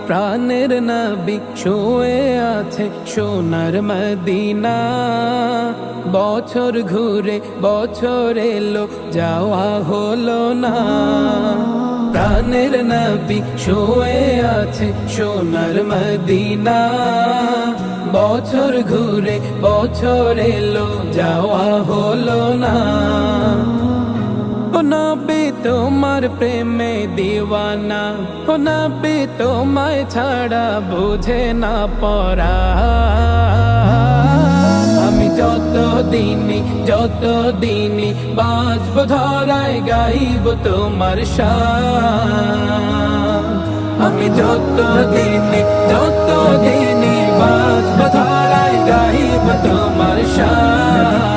প্রাণের নবী শুয়ে আছে সোনার মদিনা, বছর ঘুরে বছর এলো যাওয়া হলো না। প্রাণের নবী শুয়ে আছে সোনার মদিনা, বছর ঘুরে বছর এলো যাওয়া হলো না। ও নবী তোমার প্রেমে দিওয়ানা, ও নবী তোমায় ছাড়া বুঝে না পরা। আমি যত দিনই বাঁচব ধরায় গাইব তোমার শান। আমি যত দিনই বাঁচব ধরায় গাইব তোমার শান।